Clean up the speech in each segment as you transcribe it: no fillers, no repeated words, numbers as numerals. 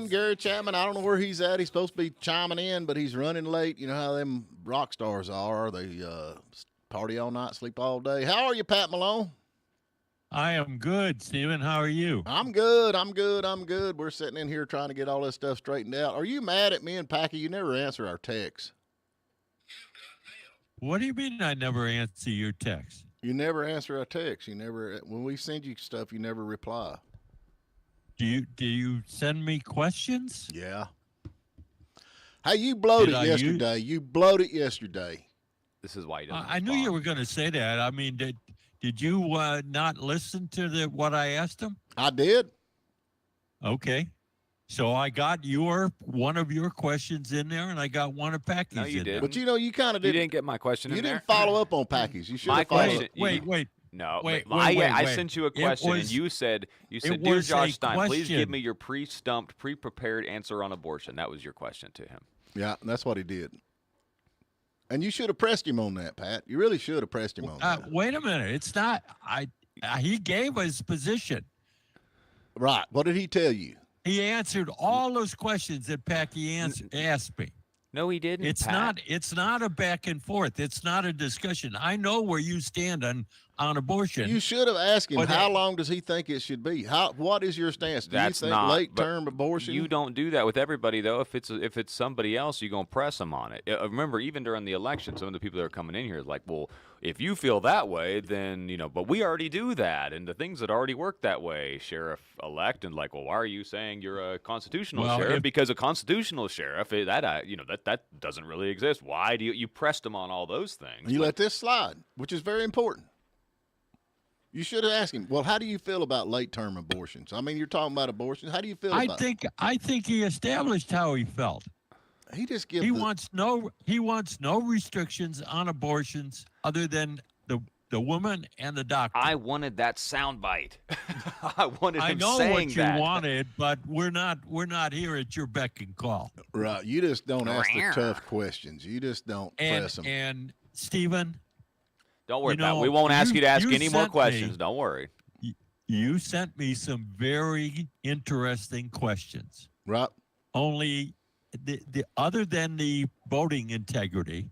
Chapman, Gary Chapman. I don't know where he's at. He's supposed to be chiming in, but he's running late. You know how them rock stars are. They party all night, sleep all day. How are you, Pat Malone? I am good, Stephen. How are you? I'm good. We're sitting in here trying to get all this stuff straightened out. Are you mad at me and Packy? You never answer our texts. What do you mean I never answer your text? You never answer our texts. When we send you stuff, you never reply. Do you send me questions? Yeah. Hey, you blowed it yesterday. You blowed it yesterday. This is why you don't. I knew you were going to say that. I mean, did you not listen to what I asked him? I did. Okay. So I got one of your questions in there, and I got one of Packy's. No, you didn't. But you kind of did. You didn't get my question. You in didn't there. follow up on Packy's. You should have My followed. question. Wait. No, wait. I sent you a question, and you said, "Dear Josh Stein, please give me your pre-stumped, pre-prepared answer on abortion." That was your question to him. Yeah, that's what he did. And you should have pressed him on that, Pat. You really should have pressed him on that. Wait a minute. It's not. He gave his position. Right. What did he tell you? He answered all those questions that Packy asked me. No, he didn't. It's not a back and forth. It's not a discussion. I know where you stand on abortion. You should have asked him, how long does he think it should be? What is your stance? Do you think late-term abortion? You don't do that with everybody, though. If it's somebody else, you're going to press them on it. Remember, even during the election, some of the people that are coming in here is like, well, if you feel that way, then, but we already do that. And the things that already work that way, sheriff-elect, and like, well, why are you saying you're a constitutional sheriff? Because a constitutional sheriff, that doesn't really exist. Why do you pressed them on all those things? You let this slide, which is very important. You should have asked him, well, how do you feel about late-term abortions? I mean, you're talking about abortions. How do you feel about it? I think he established how he felt. He wants no restrictions on abortions other than the woman and the doctor. I wanted that soundbite. I wanted him saying that. I know what you wanted, but we're not here at your beck and call. Right. You just don't ask the tough questions. You just don't press them. And Stephen, don't worry about it. We won't ask you to ask any more questions. Don't worry. You sent me some very interesting questions. Right. Only the other than the voting integrity,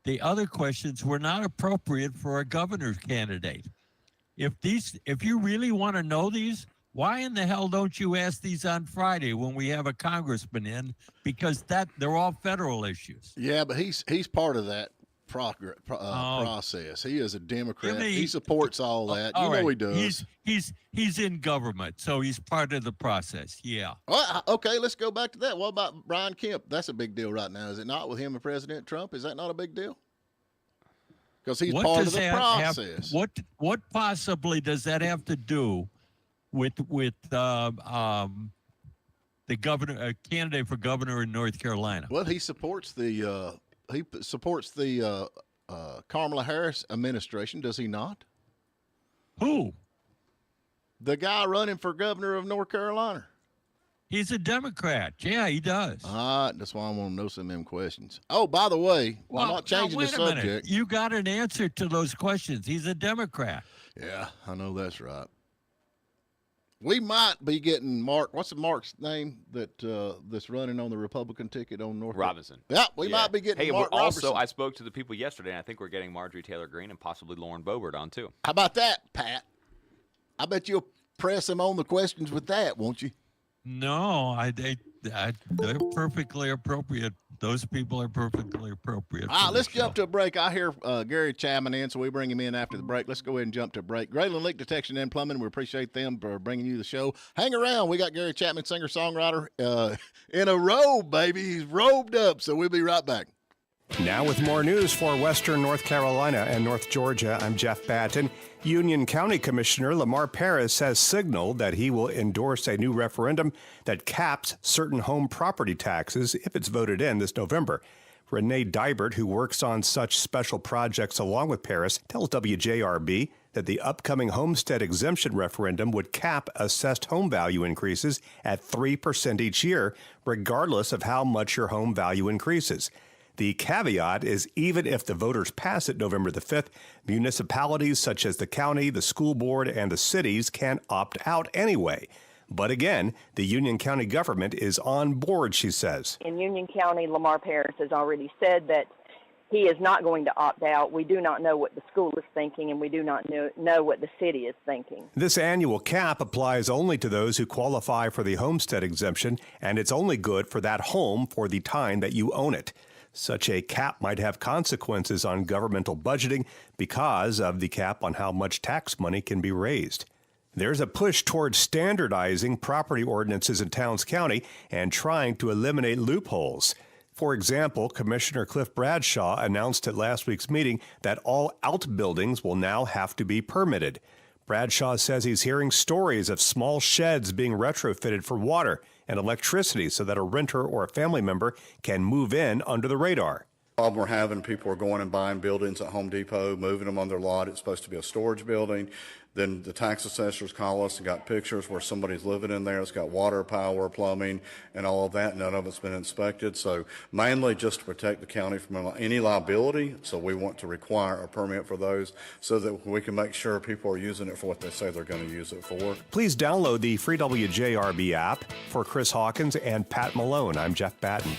the other questions were not appropriate for a governor's candidate. If you really want to know these, why in the hell don't you ask these on Friday when we have a congressman in? Because they're all federal issues. Yeah, but he's part of that process. He is a Democrat. He supports all that. He does. He's in government, so he's part of the process. Yeah. Okay, let's go back to that. What about Brian Kemp? That's a big deal right now, is it not, with him and President Trump? Is that not a big deal? Because he's part of the process. What possibly does that have to do with the governor, candidate for governor in North Carolina? Well, he supports the Kamala Harris administration, does he not? Who? The guy running for governor of North Carolina. He's a Democrat. Yeah, he does. All right, that's why I want to know some of them questions. Oh, by the way, I'm not changing the subject. Minute. You got an answer to those questions. He's a Democrat. Yeah, I know that's right. We might be getting Mark. What's Mark's name that's running on the Republican ticket on North Robinson? Yeah, we might be getting Mark Robertson. Also, I spoke to the people yesterday, and I think we're getting Marjorie Taylor Greene and possibly Lauren Boebert on too. How about that, Pat? I bet you'll press him on the questions with that, won't you? No, they're perfectly appropriate. Those people are perfectly appropriate. All right, let's jump to a break. I hear Gary Chapman in, so we bring him in after the break. Let's go ahead and jump to a break. Grayland Leak Detection and Plumbing, we appreciate them for bringing you the show. Hang around. We got Gary Chapman, singer-songwriter, in a robe, baby. He's robed up, so we'll be right back. Now with more news for Western North Carolina and North Georgia, I'm Jeff Batten. Union County Commissioner Lamar Parris has signaled that he will endorse a new referendum that caps certain home property taxes if it's voted in this November. Renee Dybert, who works on such special projects along with Parris, tells WJRB that the upcoming homestead exemption referendum would cap assessed home value increases at 3% each year, regardless of how much your home value increases. The caveat is even if the voters pass it November the 5th, municipalities such as the county, the school board, and the cities can opt out anyway. But again, the Union County government is on board, she says. In Union County, Lamar Paris has already said that he is not going to opt out. We do not know what the school is thinking, and we do not know what the city is thinking. This annual cap applies only to those who qualify for the homestead exemption, and it's only good for that home for the time that you own it. Such a cap might have consequences on governmental budgeting because of the cap on how much tax money can be raised. There's a push towards standardizing property ordinances in Towns County and trying to eliminate loopholes. For example, Commissioner Cliff Bradshaw announced at last week's meeting that all outbuildings will now have to be permitted. Bradshaw says he's hearing stories of small sheds being retrofitted for water and electricity so that a renter or a family member can move in under the radar. Problem we're having, people are going and buying buildings at Home Depot, moving them on their lot. It's supposed to be a storage building. Then the tax assessors call us and got pictures where somebody's living in there. It's got water, power, plumbing, and all of that. None of it's been inspected. So mainly just to protect the county from any liability. So we want to require a permit for those so that we can make sure people are using it for what they say they're going to use it for. Please download the free WJRB app. For Chris Hawkins and Pat Malone, I'm Jeff Batten.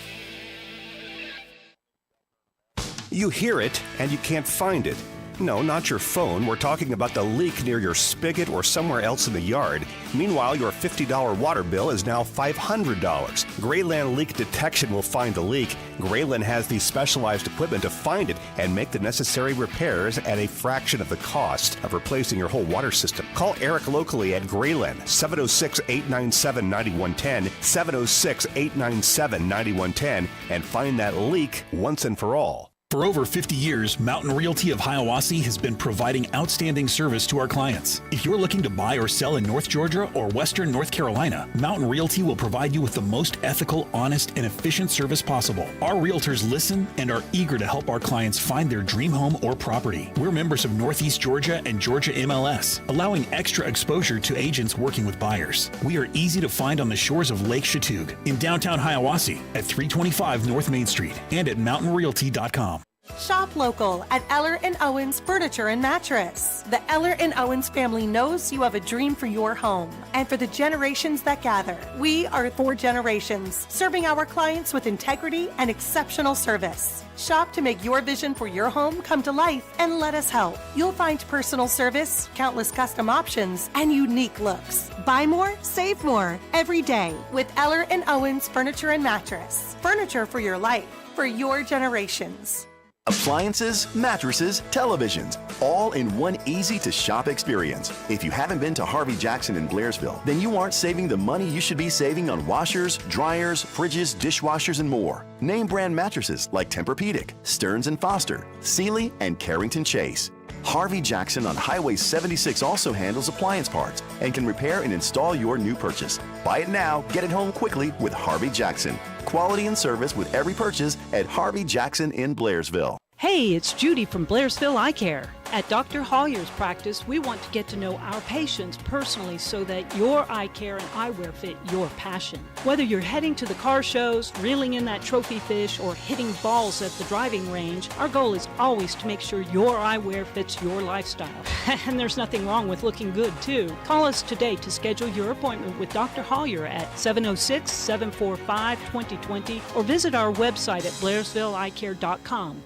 You hear it and you can't find it. No, not your phone. We're talking about the leak near your spigot or somewhere else in the yard. Meanwhile, your $50 water bill is now $500. Grayland Leak Detection will find the leak. Grayland has the specialized equipment to find it and make the necessary repairs at a fraction of the cost of replacing your whole water system. Call Eric locally at Grayland, 706-897-9110, 706-897-9110, and find that leak once and for all. For over 50 years, Mountain Realty of Hiawassee has been providing outstanding service to our clients. If you're looking to buy or sell in North Georgia or Western North Carolina, Mountain Realty will provide you with the most ethical, honest, and efficient service possible. Our realtors listen and are eager to help our clients find their dream home or property. We're members of Northeast Georgia and Georgia MLS, allowing extra exposure to agents working with buyers. We are easy to find on the shores of Lake Chatuge in downtown Hiawassee at 325 North Main Street and at mountainrealty.com. Shop local at Eller & Owens Furniture and Mattress. The Eller & Owens family knows you have a dream for your home and for the generations that gather. We are 4 generations, serving our clients with integrity and exceptional service. Shop to make your vision for your home come to life and let us help. You'll find personal service, countless custom options, and unique looks. Buy more, save more every day with Eller & Owens Furniture and Mattress. Furniture for your life, for your generations. Appliances, mattresses, televisions, all in one easy-to-shop experience. If you haven't been to Harvey Jackson in Blairsville, then you aren't saving the money you should be saving on washers, dryers, fridges, dishwashers, and more. Name brand mattresses like Tempur-Pedic, Stearns & Foster, Sealy, and Carrington Chase. Harvey Jackson on Highway 76 also handles appliance parts and can repair and install your new purchase. Buy it now, get it home quickly with Harvey Jackson. Quality and service with every purchase at Harvey Jackson in Blairsville. Hey, it's Judy from Blairsville Eye Care. At Dr. Hollier's practice, we want to get to know our patients personally so that your eye care and eyewear fit your passion. Whether you're heading to the car shows, reeling in that trophy fish, or hitting balls at the driving range, our goal is always to make sure your eyewear fits your lifestyle. And there's nothing wrong with looking good, too. Call us today to schedule your appointment with Dr. Hollier at 706-745-2020 or visit our website at blairsvilleeyecare.com.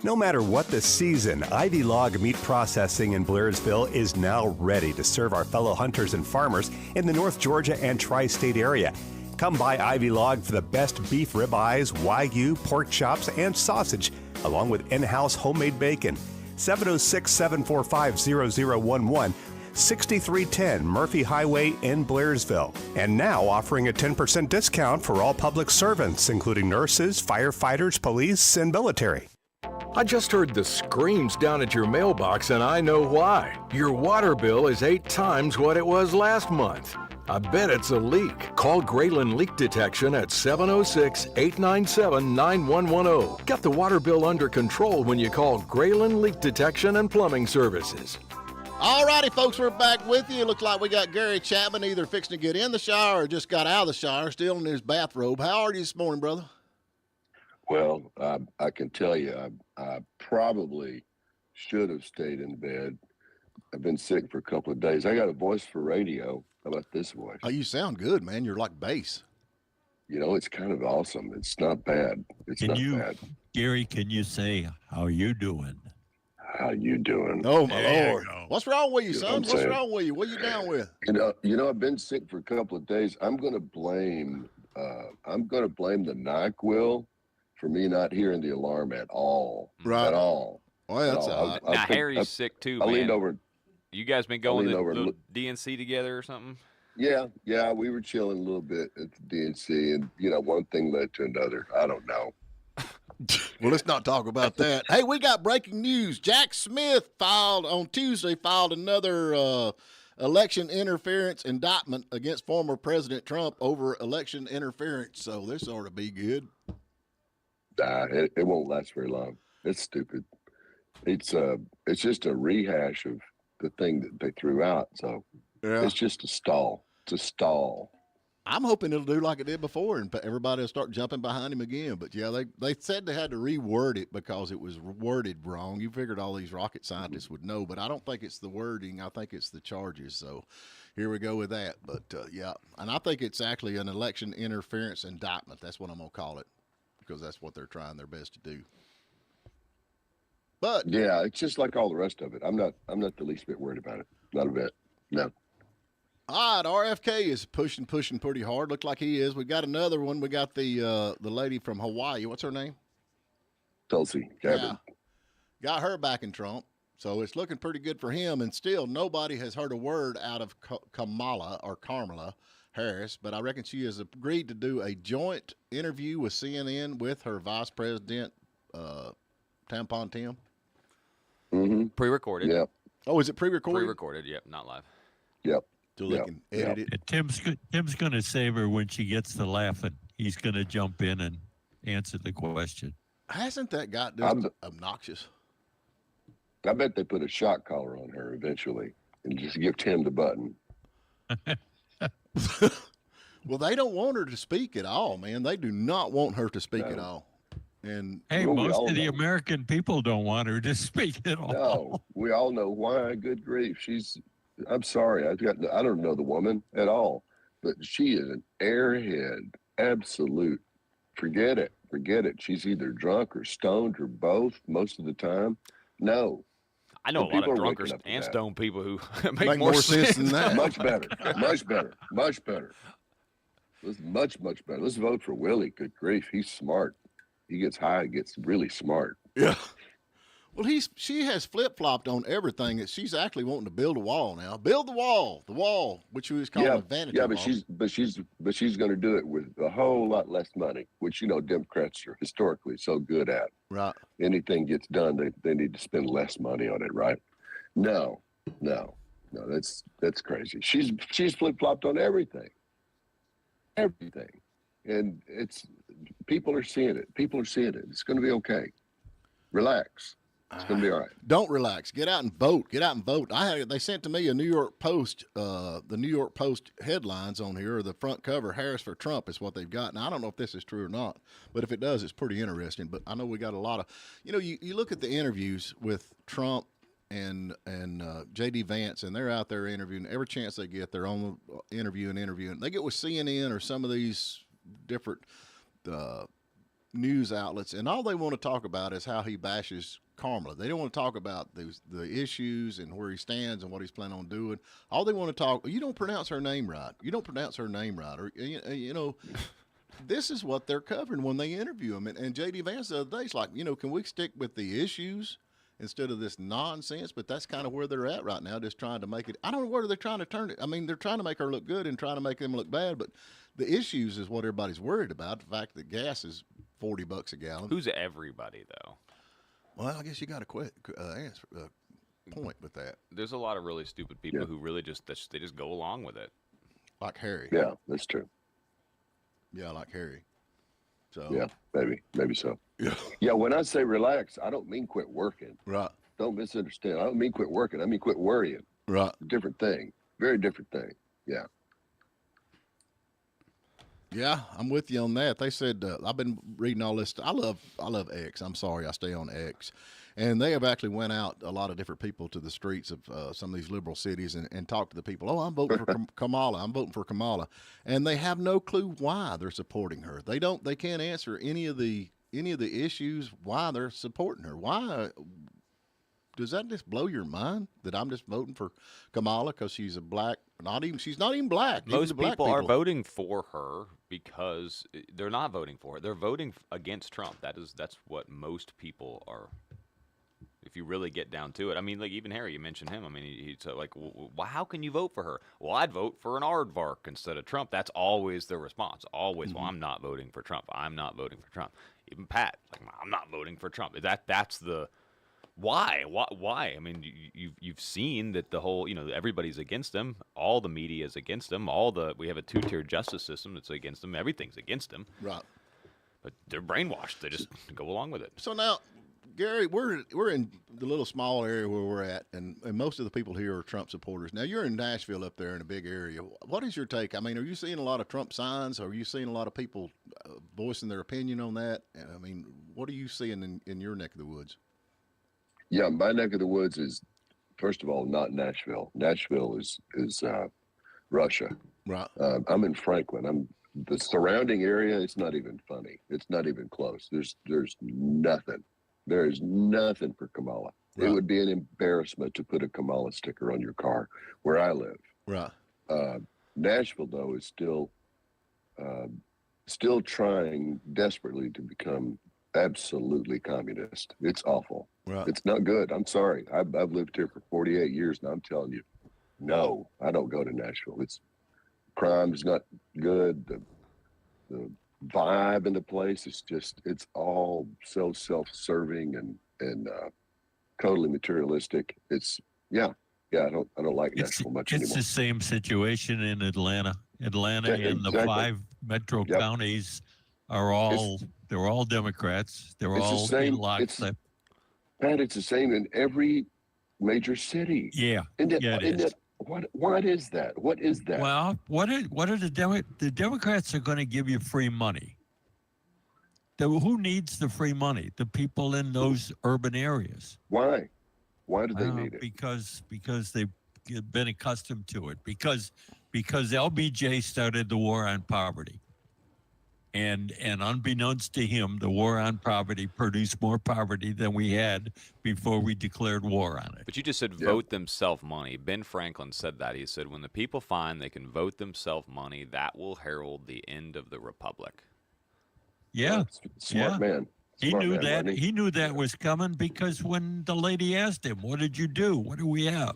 No matter what the season, Ivy Log Meat Processing in Blairsville is now ready to serve our fellow hunters and farmers in the North Georgia and tri-state area. Come by Ivy Log for the best beef ribeyes, wagyu, pork chops, and sausage, along with in-house homemade bacon. 706-745-0011, 6310 Murphy Highway in Blairsville. And now offering a 10% discount for all public servants, including nurses, firefighters, police, and military. I just heard the screams down at your mailbox, and I know why. Your water bill is 8 times what it was last month. I bet it's a leak. Call Grayland Leak Detection at 706-897-9110. Get the water bill under control when you call Grayland Leak Detection and Plumbing Services. All righty, folks, we're back with you. Looks like we got Gary Chapman either fixing to get in the shower or just got out of the shower, still in his bathrobe. How are you this morning, brother? Well, I can tell you, I probably should have stayed in bed I've been sick for a couple of days. I got a voice for radio. How about this voice? Oh, you sound good, man. You're like bass. You know, it's kind of awesome. It's not bad. It's Can not you, bad. Gary, can you say, how you doing? How you doing? Oh, my There you Lord. go. What's wrong with you, You know son? what I'm What's saying? wrong with you? What you down with? You know, I've been sick for a couple of days. I'm going to blame the NyQuil for me not hearing the alarm at all. Right. At all. Well, that's At all right. Now Harry's sick too, I man. leaned over. You guys been going leaned to over and little DNC together or something? Yeah, we were chilling a little bit at the DNC, and you know, one thing led to another. I don't know. Well, let's not talk about that. Hey, we got breaking news. Jack Smith filed another election interference indictment against former President Trump over election interference. So this ought to be good. It won't last very long. It's stupid. It's just a rehash of the thing that they threw out. So it's just a stall. It's a stall. I'm hoping it'll do like it did before, and everybody will start jumping behind him again. But yeah, they said they had to reword it because it was worded wrong. You figured all these rocket scientists would know, but I don't think it's the wording. I think it's the charges. So here we go with that. But yeah, and I think it's actually an election interference indictment. That's what I'm gonna call it, because that's what they're trying their best to do. But yeah, it's just like all the rest of it. I'm not the least bit worried about it. Not a bit. No. All right, RFK is pushing pretty hard. Look like he is. We got another one. We got the lady from Hawaii. What's her name? Tulsi Gabbard. Yeah. Got her back in Trump. So it's looking pretty good for him. And still, nobody has heard a word out of Kamala Harris. But I reckon she has agreed to do a joint interview with CNN with her vice president, Tampon Tim. Mm-hmm. Pre-recorded. Yep. Oh, is it pre-recorded? Pre-recorded. Yep, not live. Yep. So they can edit it. And Tim's going to save her when she gets to laughing. He's going to jump in and answer the question. Hasn't that got obnoxious? I bet they put a shock collar on her eventually and just give Tim the button. Well, they don't want her to speak at all, man. They do not want her to speak at all. And hey, well, most of the American people don't want her to speak at all. No, we all know why. Good grief. I'm sorry. I don't know the woman at all, but she is an airhead. Absolute. Forget it. She's either drunk or stoned or both most of the time. No. I know But a lot of people are drunk waking up to and that. stoned people who Make more sense than that. Much better. Let's much better. Let's vote for Willie. Good grief. He's smart. He gets high, gets really smart. Yeah. Well, she has flip-flopped on everything. That she's actually wanting to build a wall now. Build the wall, which we was calling a vanity wall. but she's going to do it with a whole lot less money, which Democrats are historically so good at. Right. Anything gets done, they need to spend less money on it, right? No, that's crazy. She's flip-flopped on everything, and people are seeing it. It's going to be okay. Relax. It's going to be all right. Don't relax. Get out and vote. They sent to me a New York Post, the New York Post headlines on here, or the front cover, Harris for Trump is what they've got. Now, I don't know if this is true or not, but if it does, it's pretty interesting. But I know we got a lot of, you look at the interviews with Trump and J.D. Vance, and they're out there interviewing every chance they get. They're on interviewing. They get with CNN or some of these different news outlets, and all they want to talk about is how he bashes Kamala. They don't want to talk about the issues and where he stands and what he's planning on doing. All they want to talk, you don't pronounce her name right. Or, this is what they're covering when they interview him. And J.D. Vance the other day is like, can we stick with the issues instead of this nonsense? But that's kind of where they're at right now, just trying to make it. I don't know where they're trying to turn it. I mean, they're trying to make her look good and trying to make them look bad, but the issues is what everybody's worried about. The fact that gas is $40 a gallon. Who's everybody, though? Well, I guess you got to answer point with that. There's a lot of really stupid people who really just go along with it. Like Harry. Yeah, that's true. Yeah, like Harry. So yeah, maybe so. Yeah. Yeah, when I say relax, I don't mean quit working. Right. Don't misunderstand. I don't mean quit working. I mean quit worrying. Right. Different thing. Very different thing. Yeah. Yeah, I'm with you on that. They said I've been reading all this. I love X. I'm sorry, I stay on X, And they have actually went out, a lot of different people, to the streets of some of these liberal cities and talked to the people. Oh, I'm voting for Kamala. I'm voting for Kamala. And they have no clue why they're supporting her. They can't answer any of the issues why they're supporting her. Why? Does that just blow your mind that I'm just voting for Kamala because she's a black? She's not even black. Most people are voting for her because they're not voting for her. They're voting against Trump. That's what most people are. If you really get down to it, I mean, like even Harry, you mentioned him. I mean, he's like, well, how can you vote for her? Well, I'd vote for an aardvark instead of Trump. That's always their response. Always, well, I'm not voting for Trump. I'm not voting for Trump. Even Pat, like, I'm not voting for Trump. That's the why? Why? I mean, you've seen that the whole, everybody's against him. All the media is against him. We have a two-tier justice system that's against him. Everything's against him. Right. But they're brainwashed. They just go along with it. So now, Gary, we're in the little small area where we're at, and most of the people here are Trump supporters. Now, you're in Nashville up there in a big area. What is your take? I mean, are you seeing a lot of Trump signs? Are you seeing a lot of people voicing their opinion on that? I mean, what are you seeing in your neck of the woods? Yeah, my neck of the woods is, first of all, not Nashville. Nashville is Russia. Right. I'm in Franklin. The surrounding area. It's not even funny. It's not even close. There's nothing. There's nothing for Kamala. Right. It would be an embarrassment to put a Kamala sticker on your car where I live. Right. Nashville, though, is still trying desperately to become absolutely communist. It's awful. Right. It's not good. I'm sorry. I've lived here for 48 years, and I'm telling you, no, I don't go to Nashville. Crime's not good. The vibe in the place is it's all so self-serving and totally materialistic. I don't like Nashville much anymore. It's the same situation in Atlanta. Atlanta and the 5 metro counties are all Democrats. They're all in lockstep. Pat, it's the same in every major city. Yeah. What is that? What is that? Well, the Democrats are going to give you free money. Who needs the free money? The people in those urban areas. Why? Why do they need it? Because they've been accustomed to it. Because LBJ started the war on poverty. And unbeknownst to him, the war on poverty produced more poverty than we had before we declared war on it. But you just said vote themselves money. Ben Franklin said that. He said, when the people find they can vote themselves money, that will herald the end of the republic. Yeah. Smart man. He knew that. He knew that was coming because when the lady asked him, what did you do? What do we have?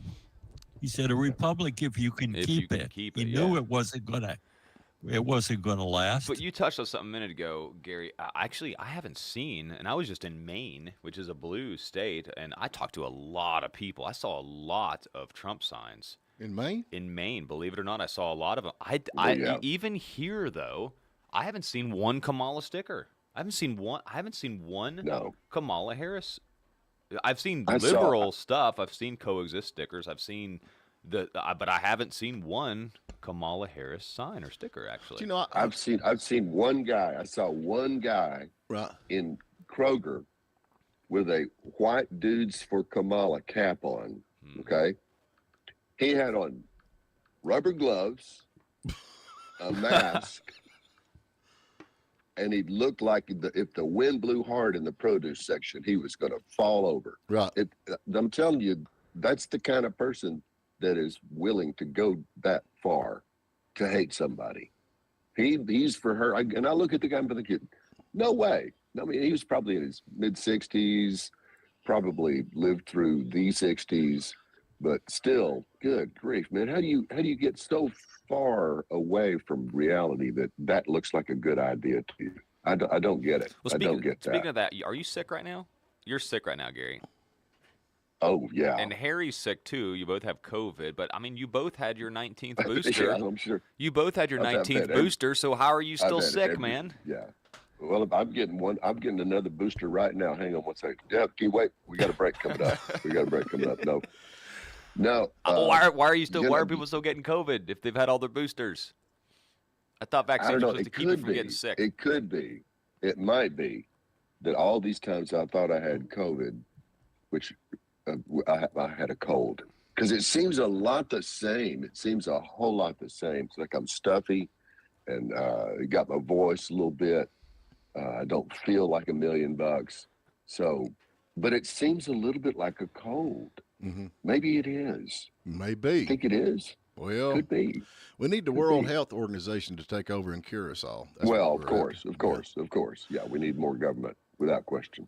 He said, a republic if you can keep it. He knew it wasn't going to last. But you touched on something a minute ago, Gary. I haven't seen, and I was just in Maine, which is a blue state, and I talked to a lot of people. I saw a lot of Trump signs. In Maine? In Maine, believe it or not, I saw a lot of them. Even here, though, I haven't seen one Kamala sticker. I haven't seen one Kamala Harris. I've seen liberal stuff. I've seen coexist stickers. I've seen but I haven't seen one Kamala Harris sign or sticker, actually. You know, I've seen one guy. I saw one guy in Kroger with a white dudes for Kamala cap on. Okay. He had on rubber gloves, a mask, and he looked like if the wind blew hard in the produce section, he was going to fall over. Right. I'm telling you, that's the kind of person that is willing to go that far to hate somebody. He's for her. And I look at the guy and think, no way. I mean, he was probably in his mid-60s, probably lived through the 60s, but still, good grief, man. How do you get so far away from reality that looks like a good idea to you? I don't get it. Well, I don't get that. Speaking of that, are you sick right now? You're sick right now, Gary. Oh, yeah. And Harry's sick, too. You both have COVID. But, I mean, you both had your 19th booster. Yeah, I'm sure. You both had your 19th booster, so how are you still sick, man? Yeah. Well, I'm getting one. I'm getting another booster right now. Hang on one second. Yeah, can you wait? We got a break coming up. No. Why are people still getting COVID if they've had all their boosters? I thought vaccines were supposed to keep you from getting sick. It could be. It might be that all these times I thought I had COVID, which I had a cold. Because it seems a lot the same. It seems a whole lot the same. It's like I'm stuffy and got my voice a little bit. I don't feel like $1,000,000. So, but it seems a little bit like a cold. Mm-hmm. Maybe it is. Maybe. I think it is. Well, could be. We need the World Health Organization to take over and cure us all. That's well, of course. Yeah, we need more government, without question.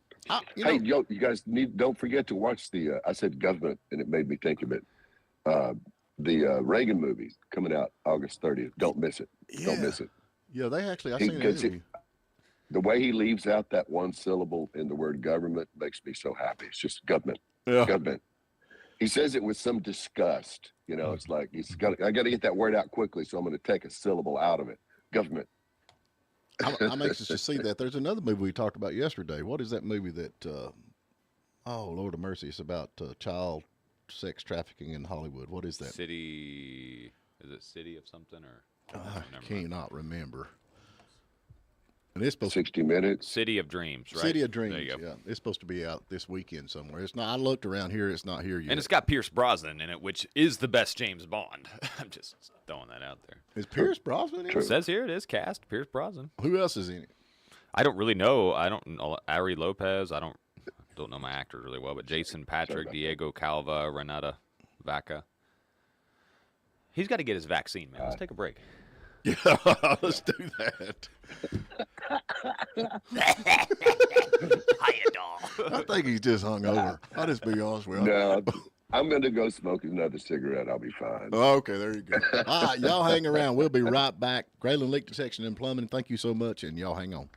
Hey, you guys don't forget to watch the. I said government, and it made me think of it. The Reagan movie coming out August 30th. Don't miss it. Yeah. Don't miss it. Yeah, they actually. I seen an interview. The way he leaves out that one syllable in the word government makes me so happy. It's just government. Yeah. Government. He says it with some disgust. It's like I got to get that word out quickly, so I'm going to take a syllable out of it. Government. I'm anxious to see that. There's another movie we talked about yesterday. What is that movie that? Oh, Lord of mercy! It's about child sex trafficking in Hollywood. What is that? City? Is it City of something or? I cannot remember. And it's supposed 60 Minutes. City of Dreams, right? City of Dreams. There you go. Yeah, it's supposed to be out this weekend somewhere. It's not. I looked around here. It's not here yet. And it's got Pierce Brosnan in it, which is the best James Bond. I'm just throwing that out there. Is Pierce Brosnan in it? It says here it is cast Pierce Brosnan. Who else is in it? I don't really know. I don't know Ari Lopez. I don't know my actors really well, but Jason Patrick, Diego Calva, Renata Vaca. He's got to get his vaccine, man. Let's take a break. Yeah, let's do that. Hiya, doll. I think he's just hungover. I'll just be honest with you. No, I'm going to go smoke another cigarette. I'll be fine. Okay, there you go. All right, y'all hang around. We'll be right back. Grayling Leak Detection and Plumbing, thank you so much, and y'all hang on.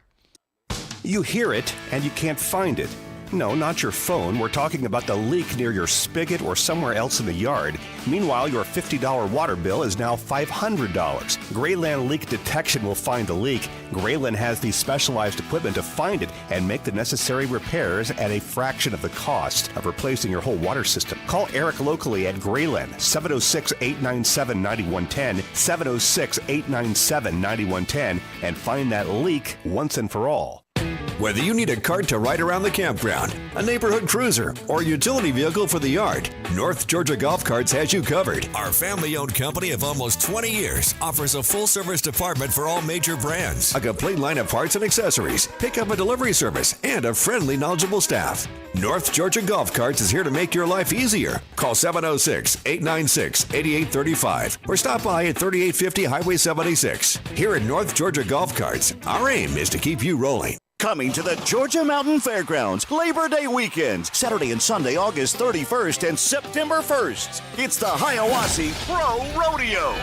You hear it, and you can't find it. No, not your phone. We're talking about the leak near your spigot or somewhere else in the yard. Meanwhile, your $50 water bill is now $500. Grayland Leak Detection will find the leak. Grayland has the specialized equipment to find it and make the necessary repairs at a fraction of the cost of replacing your whole water system. Call Eric locally at Grayland, 706-897-9110, 706-897-9110, and find that leak once and for all. Whether you need a cart to ride around the campground, a neighborhood cruiser, or a utility vehicle for the yard, North Georgia Golf Carts has you covered. Our family-owned company of almost 20 years offers a full-service department for all major brands, a complete line of parts and accessories, pickup and delivery service, and a friendly, knowledgeable staff. North Georgia Golf Carts is here to make your life easier. Call 706-896-8835 or stop by at 3850 Highway 76. Here at North Georgia Golf Carts, our aim is to keep you rolling. Coming to the Georgia Mountain Fairgrounds Labor Day weekend, Saturday and Sunday, August 31st and September 1st. It's the Hiawassee Pro Rodeo.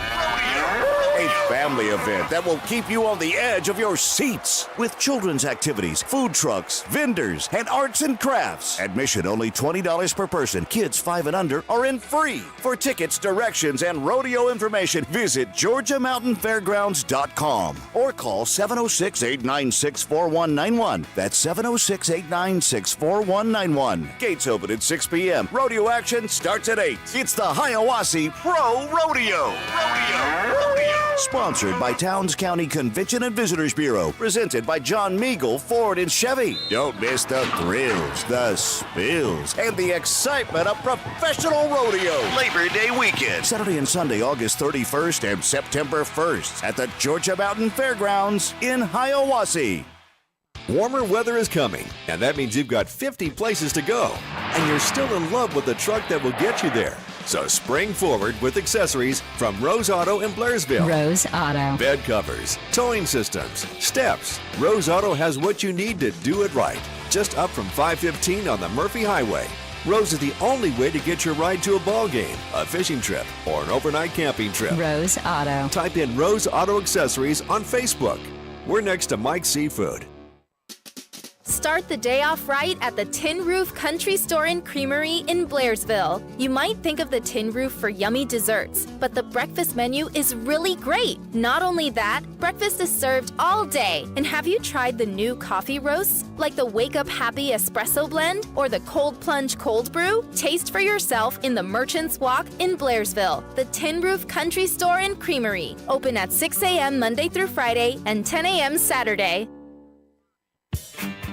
A family event that will keep you on the edge of your seats with children's activities, food trucks, vendors, and arts and crafts. Admission only $20 per person. Kids 5 and under are in free. For tickets, directions, and rodeo information, visit GeorgiaMountainFairgrounds.com or call 706-896-4191. That's 706-896-4191. Gates open at 6 p.m. Rodeo action starts at 8. It's the Hiawassee Pro Rodeo. Sponsored by Towns County Convention and Visitors Bureau. Presented by John Meagle Ford and Chevy. Don't miss the thrills, the spills, and the excitement of professional rodeo. Labor Day weekend. Saturday and Sunday, August 31st and September 1st at the Georgia Mountain Fairgrounds in Hiawassee. Warmer weather is coming, and that means you've got 50 places to go, and you're still in love with the truck that will get you there. So spring forward with accessories from Rose Auto in Blairsville. Rose Auto. Bed covers, towing systems, steps. Rose Auto has what you need to do it right. Just up from 515 on the Murphy Highway. Rose is the only way to get your ride to a ball game, a fishing trip, or an overnight camping trip. Rose Auto. Type in Rose Auto Accessories on Facebook. We're next to Mike's Seafood. Start the day off right at the Tin Roof Country Store and Creamery in Blairsville. You might think of the Tin Roof for yummy desserts, but the breakfast menu is really great. Not only that, breakfast is served all day. And have you tried the new coffee roasts, like the Wake Up Happy Espresso Blend or the Cold Plunge Cold Brew? Taste for yourself in the Merchants Walk in Blairsville. The Tin Roof Country Store and Creamery, open at 6 a.m. Monday through Friday and 10 a.m. Saturday.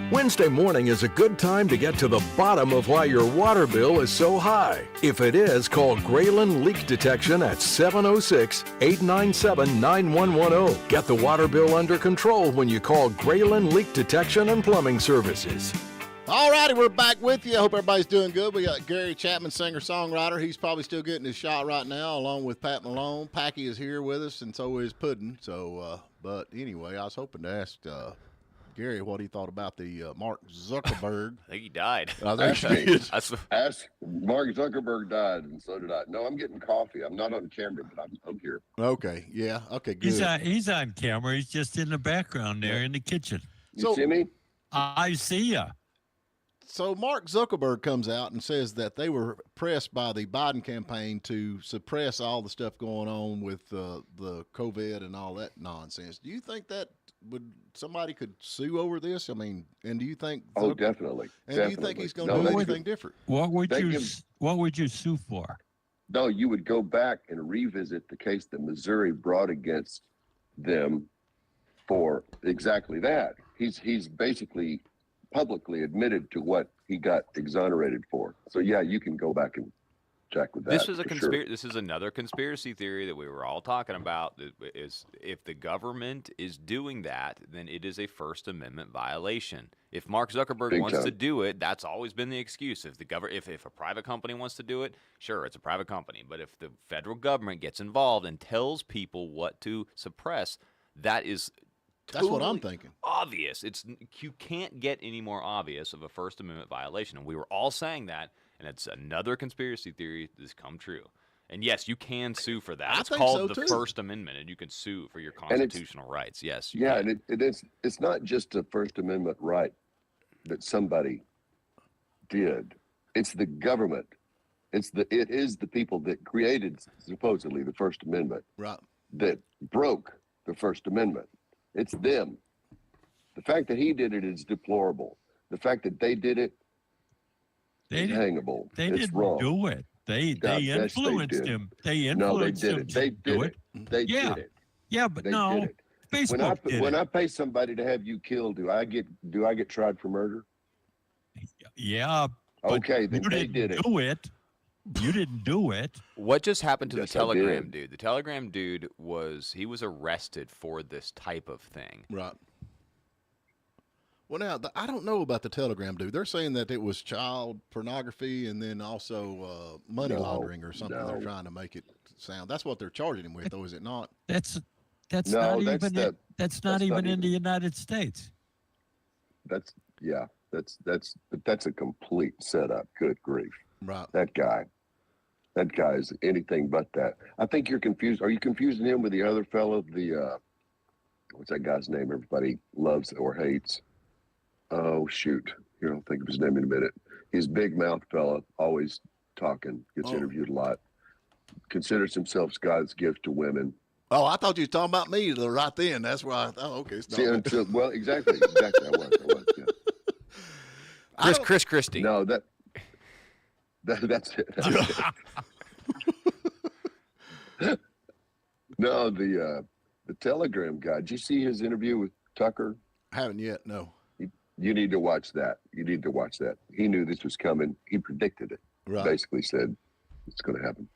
Wednesday morning is a good time to get to the bottom of why your water bill is so high. If it is, call Graylin Leak Detection at 706-897-9110. Get the water bill under control when you call Graylin Leak Detection and Plumbing Services. All righty, we're back with you. I hope everybody's doing good. We got Gary Chapman, singer-songwriter. He's probably still getting his shot right now, along with Pat Malone. Packy is here with us, and so is Puddin'. So, but anyway, I was hoping to ask Gary what he thought about the Mark Zuckerberg. I think he died. Ask Mark Zuckerberg died, and so did I. No, I'm getting coffee. I'm not on camera, but I'm here. Okay, yeah, okay, good. He's on camera. He's just in the background there in the kitchen. You see me? I see ya. So Mark Zuckerberg comes out and says that they were pressed by the Biden campaign to suppress all the stuff going on with the COVID and all that nonsense. Do you think that somebody could sue over this? I mean, and do you think? Oh, definitely. And definitely. do you think he's going to do anything different? What would you sue for? No, you would go back and revisit the case that Missouri brought against them for exactly that. He's basically publicly admitted to what he got exonerated for. So yeah, you can go back and check with that. This is This is another conspiracy theory that we were all talking about. Is if the government is doing that, then it is a First Amendment violation. If Mark Zuckerberg wants to do it, that's always been the excuse. If if a private company wants to do it, sure, it's a private company. But if the federal government gets involved and tells people what to suppress, that is that's what I'm thinking. Obvious. You can't get any more obvious of a First Amendment violation, and we were all saying that. And it's another conspiracy theory that's come true. And yes, you can sue for that. It's called the First Amendment, and you can sue for your constitutional rights. Yes. Yeah, and it's not just a First Amendment right that somebody did. It's the government. It is the people that created supposedly the First Amendment. Right. That broke the First Amendment. It's them. The fact that he did it is deplorable. The fact that they did it is hangable. They it's didn't wrong. do it. They influenced him. They influenced him. They did it. They did it. Yeah, but they no. Did it. Facebook when I pay somebody to have you killed, do I get tried for murder? Yeah. Okay, then you they did it. Do it. You didn't do it. What just happened to Yes, the I Telegram did. dude? The Telegram dude was arrested for this type of thing. Right. Well, now, I don't know about the Telegram dude. They're saying that it was child pornography and then also money laundering or something. They're trying to make it sound. That's what they're charging him with, though, is it not? That's No, not that's even that- that's not even in the United States. That's a complete setup. Good grief. Right. That guy is anything but that. I think you're confused. Are you confusing him with the other fellow? What's that guy's name everybody loves or hates? Oh, shoot. Here, I'll think of his name in a minute. He's big mouth fella, always talking, gets interviewed a lot, considers himself God's gift to women. Oh, I thought you were talking about me right then. That's why I thought, okay. It's not well, exactly. I was, yeah. Chris Christie. No, that's it. That's it. No, the Telegram guy. Did you see his interview with Tucker? I haven't yet, no. You need to watch that. You need to watch that. He knew this was coming. He predicted it. Right. Basically said it's going to happen.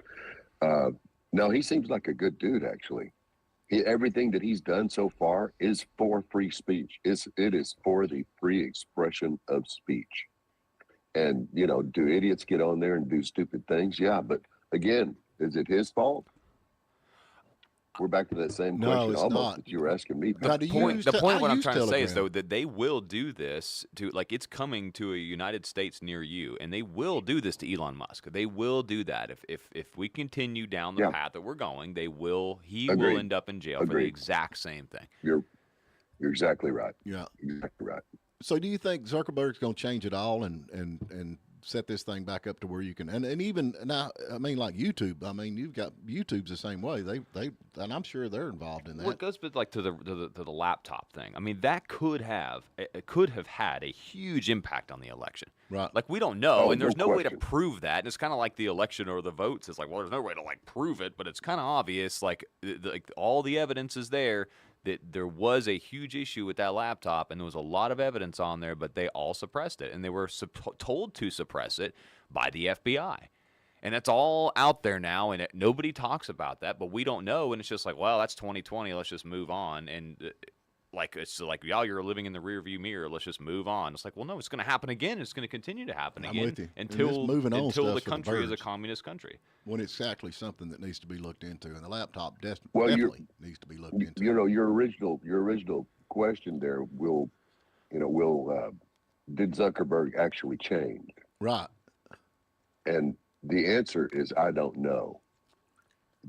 No, he seems like a good dude, actually. Everything that he's done so far is for free speech. It is for the free expression of speech. And, do idiots get on there and do stupid things? Yeah, but again, is it his fault? We're back to that same question almost that you were asking me. The point what I'm trying to say is, though, that they will do this it's coming to a United States near you, and they will do this to Elon Musk. They will do that. If we continue down the path that we're going, he will end up in jail for the exact same thing. You're exactly right. Yeah. Exactly right. So do you think Zuckerberg's going to change it all and set this thing back up to where you can and even now, I mean, like YouTube, I mean, you've got YouTube's the same way. They and I'm sure they're involved in that. Well, it goes to the laptop thing. I mean, that could have had a huge impact on the election. Right. Like, we don't know, and there's no way to question. prove that. And it's kind of like the election or the votes. It's like, well, there's no way to prove it, but it's kind of obvious. Like all the evidence is there that there was a huge issue with that laptop, and there was a lot of evidence on there, but they all suppressed it, and they were told to suppress it by the FBI. And that's all out there now, and nobody talks about that, but we don't know, and it's just like, well, that's 2020, let's just move on. And it's like, y'all, you're living in the rearview mirror, let's just move on. It's like, well, no, it's going to happen again. It's going to continue to happen I'm again with you. until the country is a birds. communist country. When it's actually something that needs to be looked into, and the laptop Well, definitely needs to be looked into. You know, your original question there did Zuckerberg actually change? Right. And the answer is, I don't know.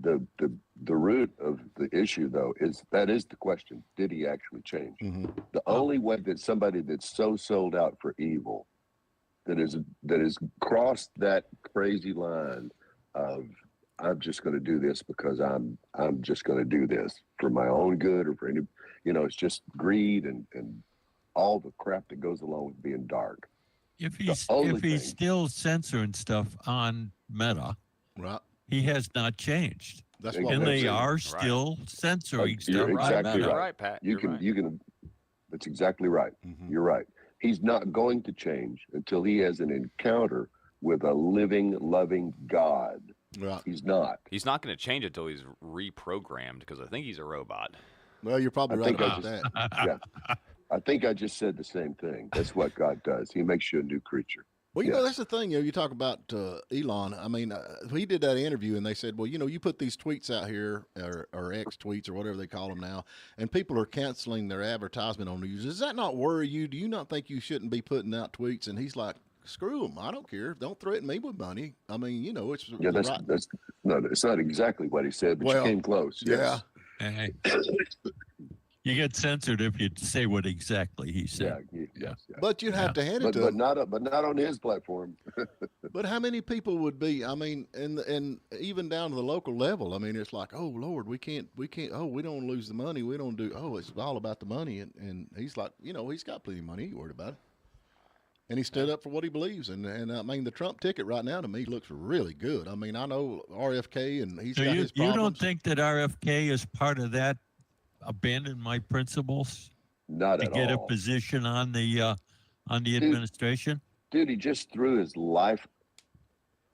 The root of the issue, though, is the question: did he actually change? Mm-hmm. The only way that somebody that's so sold out for evil, that has crossed that crazy line of I'm just going to do this because I'm just going to do this for my own good or for any, it's just greed and all the crap that goes along with being dark. If he's still censoring stuff on Meta, right, he has not changed. That's and what they are still censoring stuff. You're exactly on Meta. right, Pat. You can. That's exactly right. Mm-hmm. You're right. He's not going to change until he has an encounter with a living, loving God. Right. He's not. He's not going to change until he's reprogrammed, because I think he's a robot. Well, you're probably right about that. Yeah. I think I just said the same thing. That's what God does. He makes you a new creature. Well, you know, that's the thing. You talk about Elon. I mean, he did that interview, and they said, well, you put these tweets out here, or X tweets, or whatever they call them now, and people are canceling their advertisement on news. Does that not worry you? Do you not think you shouldn't be putting out tweets? And he's like, screw them. I don't care. Don't threaten me with money. I mean, it's it's not exactly what he said, but you came close. Yes. Yeah. You get censored if you say what exactly he said. Yeah. But you'd have to hand it to him. But not on his platform. But how many people would be? I mean, and even down to the local level. I mean, it's like, oh Lord, we can't. Oh, we don't lose the money. We don't do. Oh, it's all about the money. And he's like, he's got plenty of money. He ain't worried about it. And he stood up for what he believes. And I mean, the Trump ticket right now to me looks really good. I mean, I know RFK, and he's got his problems. You don't think that RFK is part of that? Abandon my principles? Not at all. To get a position on the administration? Dude, he just threw his life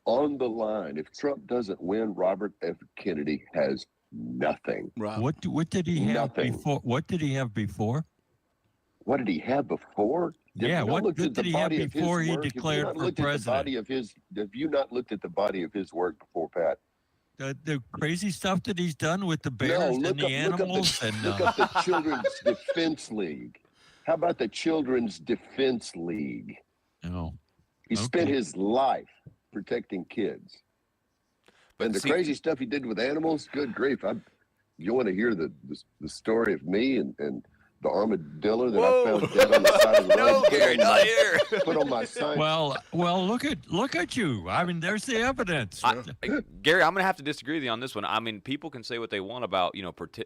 on the line. If Trump doesn't win, Robert F. Kennedy has nothing. Right. What did he have before? What did he have before? What did he have before? What did he have before he declared for president? Have you not looked at the body of his work before, Pat? The crazy stuff that he's done with the bears and the animals. Look up the Children's Defense League. How about the Children's Defense League? Oh. He spent his life protecting kids. And the crazy stuff he did with animals, good grief. You want to hear the story of me and the armadillo that I found dead on the side of the road? No, Gary, not here. Put on my sign. Well, look at you. I mean, there's the evidence. Gary, I'm going to have to disagree with you on this one. I mean, people can say what they want about,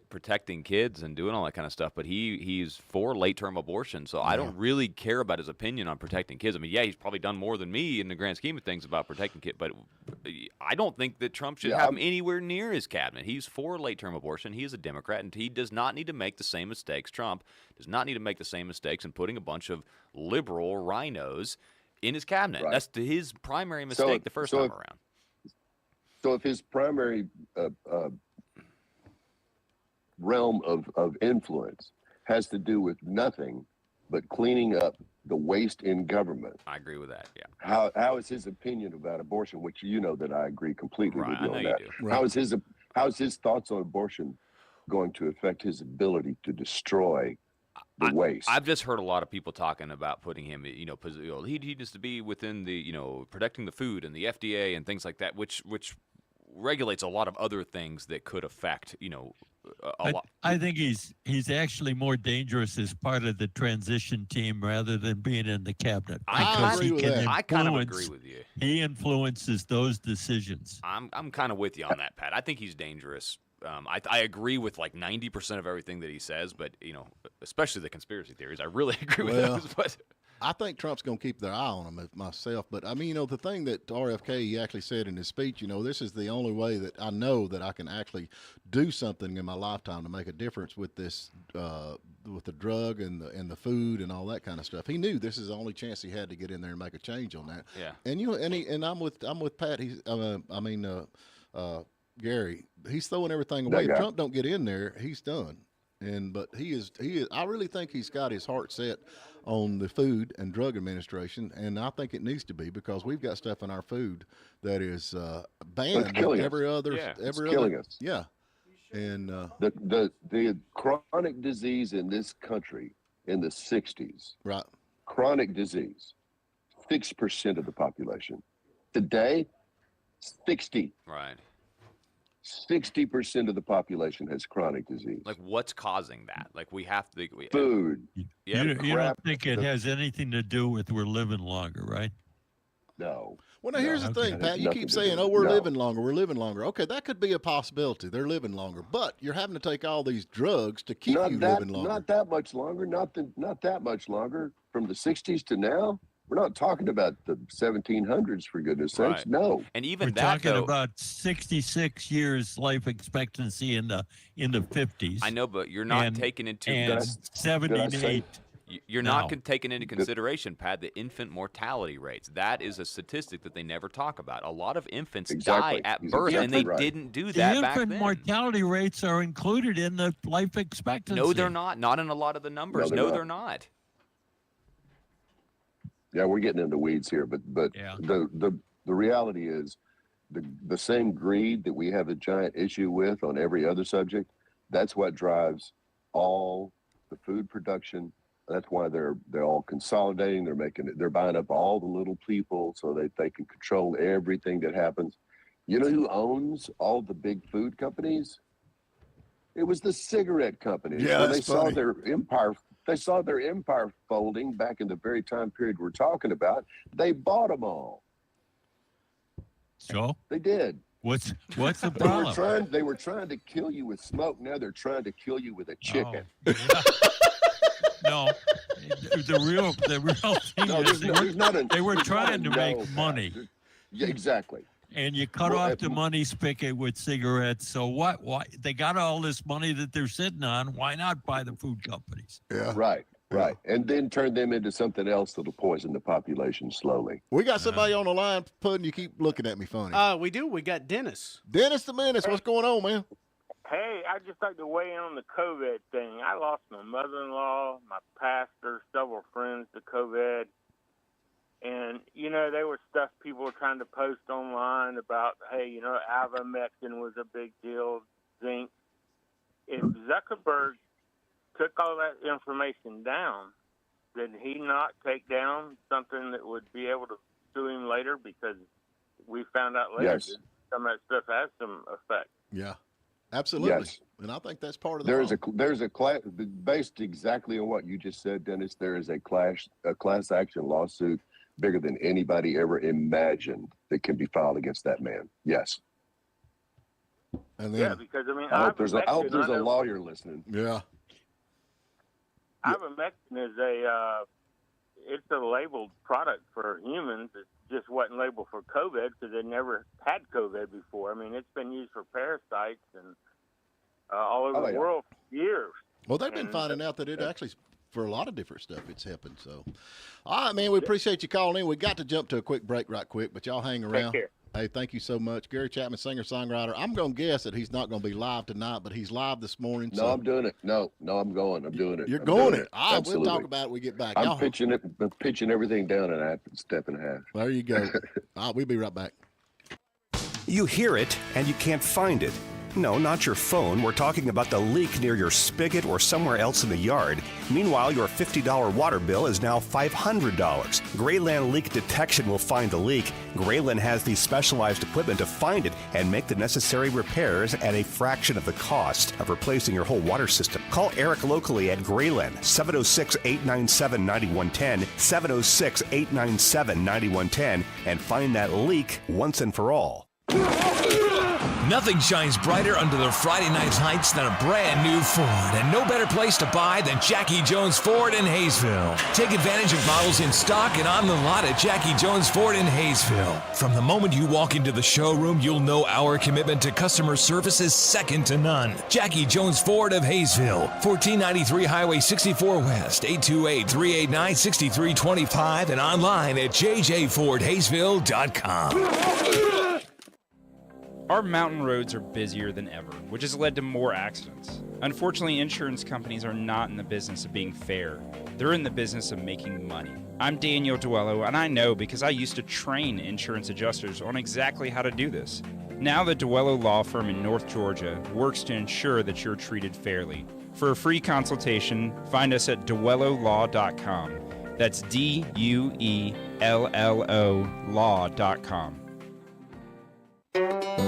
protecting kids and doing all that kind of stuff, but he's for late-term abortion, so I don't really care about his opinion on protecting kids. I mean, he's probably done more than me in the grand scheme of things about protecting kids, but I don't think that Trump should have him anywhere near his cabinet. He's for late-term abortion. He is a Democrat, and he does not need to make the same mistakes. Trump does not need to make the same mistakes in putting a bunch of liberal rhinos in his cabinet. That's his primary mistake the first time around. So if his primary realm of influence has to do with nothing but cleaning up the waste in government, I agree with that. Yeah. How is his opinion about abortion, which you know that I agree completely with you on that? You do. Right. How's his thoughts on abortion going to affect his ability to destroy the waste? I've just heard a lot of people talking about putting him, he needs to be within the, protecting the food and the FDA and things like that, which regulates a lot of other things that could affect, a lot. I think he's actually more dangerous as part of the transition team rather than being in the cabinet. I kind of agree with you. He influences those decisions. I'm kind of with you on that, Pat. I think he's dangerous. I agree with like 90% of everything that he says, but especially the conspiracy theories. I really agree with those. But I think Trump's going to keep their eye on him myself. But, I mean, the thing that RFK, he actually said in his speech, this is the only way that I know that I can actually do something in my lifetime to make a difference with this, with the drug and the food and all that kind of stuff. He knew this is the only chance he had to get in there and make a change on that. Yeah. And I'm with Pat. Gary, he's throwing everything away. If Trump don't get in there, he's done. But he is. I really think he's got his heart set on the Food and Drug Administration, and I think it needs to be, because we've got stuff in our food that is banned. Every other, killing us. Yeah, and the chronic disease in this country in the '60s, right? Chronic disease, 6% of the population. Today, 60. Right. 60% of the population has chronic disease. Like, what's causing that? Like, we have to food. Yeah, you don't think it has anything to do with we're living longer, right? No. Well, now here's the thing, Pat. You keep saying, we're living longer. Okay, that could be a possibility. They're living longer. But you're having to take all these drugs to keep you living longer. Not that much longer. Not that much longer. From the 60s to now, we're not talking about the 1700s, for goodness sakes. No. And even we're talking about 66 years life expectancy in the 50s. I know, but you're not taking into 78. You're not taking into consideration, Pat, the infant mortality rates. That is a statistic that they never talk about. A lot of infants die at birth, and they didn't do that back then. The infant mortality rates are included in the life expectancy. No, they're not. Not in a lot of the numbers. No, they're not. Yeah, we're getting into weeds here, but the reality is the same greed that we have a giant issue with on every other subject. That's what drives all the food production. That's why they're all consolidating. They're buying up all the little people so that they can control everything that happens. You know who owns all the big food companies? It was the cigarette companies. Yeah, they saw their empire. They saw their empire folding back in the very time period we're talking about. They bought them all. So they did. What's the problem? They were trying to kill you with smoke. Now they're trying to kill you with a chicken. Oh, yeah. No, the real thing is they were trying to make money. Yeah, exactly. And you cut off the money spigot with cigarettes. So what? Why they got all this money that they're sitting on? Why not buy the food companies? Yeah. Right. And then turn them into something else that'll poison the population slowly. We got somebody on the line, Puddin'. You keep looking at me funny. We do. We got Dennis. Dennis the Menace. What's going on, man? Hey, I'd just like to weigh in on the COVID thing. I lost my mother-in-law, my pastor, several friends to COVID. And, there was stuff people were trying to post online about, hey, ivermectin was a big deal, zinc. If Zuckerberg took all that information down, did he not take down something that would be able to sue him later? Because we found out later that some of that stuff has some effect. Yeah, absolutely. Yes. And I think that's part of the There's a class, based exactly on what you just said, Dennis, there is a class action lawsuit bigger than anybody ever imagined that can be filed against that man. Yes. And then, because I hope there's a lawyer listening. Yeah. Ivermectin is it's a labeled product for humans. It just wasn't labeled for COVID because they never had COVID before. It's been used for parasites and all over the world for years. Well, they've been finding out that it actually, for a lot of different stuff, it's helping. So, all right, man, we appreciate you calling in. We got to jump to a quick break right quick, but y'all hang around. Take care. Hey, thank you so much. Gary Chapman, singer-songwriter. I'm going to guess that he's not going to be live tonight, but he's live this morning. No, I'm doing it. No, I'm going. I'm doing it. You're going it. All right, we'll talk about it when we get back. I'm pitching everything down in a step and a half. There you go. All right, we'll be right back. You hear it, and you can't find it. No, not your phone. We're talking about the leak near your spigot or somewhere else in the yard. Meanwhile, your $50 water bill is now $500. Grayland Leak Detection will find the leak. Grayland has the specialized equipment to find it and make the necessary repairs at a fraction of the cost of replacing your whole water system. Call Eric locally at Grayland, 706-897-9110, 706-897-9110, and find that leak once and for all. Nothing shines brighter under the Friday night lights than a brand new Ford, and no better place to buy than Jackie Jones Ford in Hayesville. Take advantage of models in stock and on the lot at Jackie Jones Ford in Hayesville. From the moment you walk into the showroom, you'll know our commitment to customer service is second to none. Jackie Jones Ford of Hayesville, 1493 Highway 64 West, 828-389-6325, and online at jjfordhayesville.com. Our mountain roads are busier than ever, which has led to more accidents. Unfortunately, insurance companies are not in the business of being fair. They're in the business of making money. I'm Daniel Duello, and I know because I used to train insurance adjusters on exactly how to do this. Now the Duello Law Firm in North Georgia works to ensure that you're treated fairly. For a free consultation, find us at duellolaw.com. That's DUELLO law.com.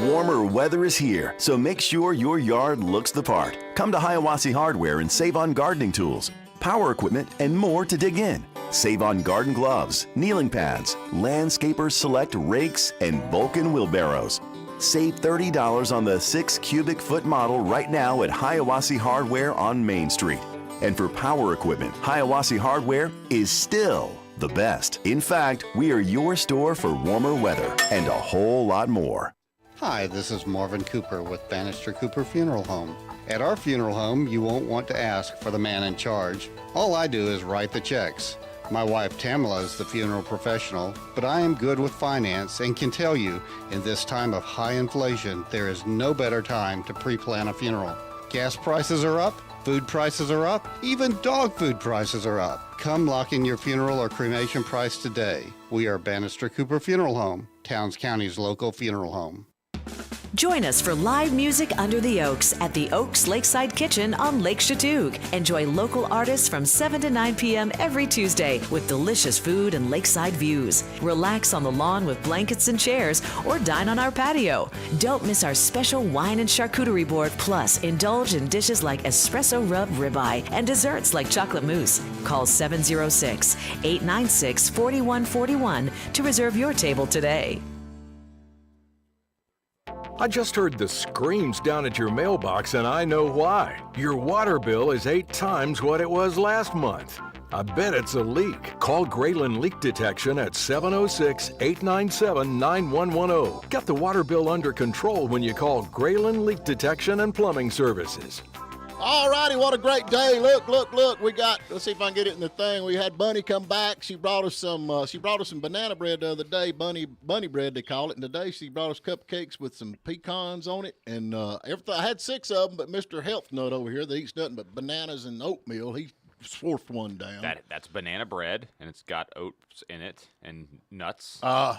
Warmer weather is here, so make sure your yard looks the part. Come to Hiawassee Hardware and save on gardening tools, power equipment, and more to dig in. Save on garden gloves, kneeling pads, Landscapers Select rakes, and Vulcan wheelbarrows. Save $30 on the 6 cubic foot model right now at Hiawassee Hardware on Main Street. And for power equipment, Hiawassee Hardware is still the best. In fact, we are your store for warmer weather and a whole lot more. Hi, this is Marvin Cooper with Bannister Cooper Funeral Home. At our funeral home, you won't want to ask for the man in charge. All I do is write the checks. My wife Tamala is the funeral professional, but I am good with finance and can tell you, in this time of high inflation, there is no better time to pre-plan a funeral. Gas prices are up, food prices are up, even dog food prices are up. Come lock in your funeral or cremation price today. We are Bannister Cooper Funeral Home, Towns County's local funeral home. Join us for live music under the Oaks at the Oaks Lakeside Kitchen on Lake Chatoog. Enjoy local artists from 7 to 9 p.m. every Tuesday with delicious food and lakeside views. Relax on the lawn with blankets and chairs or dine on our patio. Don't miss our special wine and charcuterie board, plus indulge in dishes like espresso rub ribeye and desserts like chocolate mousse. Call 706-896-4141 to reserve your table today. I just heard the screams down at your mailbox, and I know why. Your water bill is 8 times what it was last month. I bet it's a leak. Call Grayland Leak Detection at 706-897-9110. Get the water bill under control when you call Grayland Leak Detection and Plumbing Services. All righty, what a great day. Look. We got, let's see if I can get it in the thing. We had Bunny come back. She brought us some banana bread the other day, bunny bread they call it. And today she brought us cupcakes with some pecans on it. And everything. I had 6 of them, but Mr. Health Nut over here, that eats nothing but bananas and oatmeal. He fourth one down. That's banana bread, and it's got oats in it and nuts. Yeah,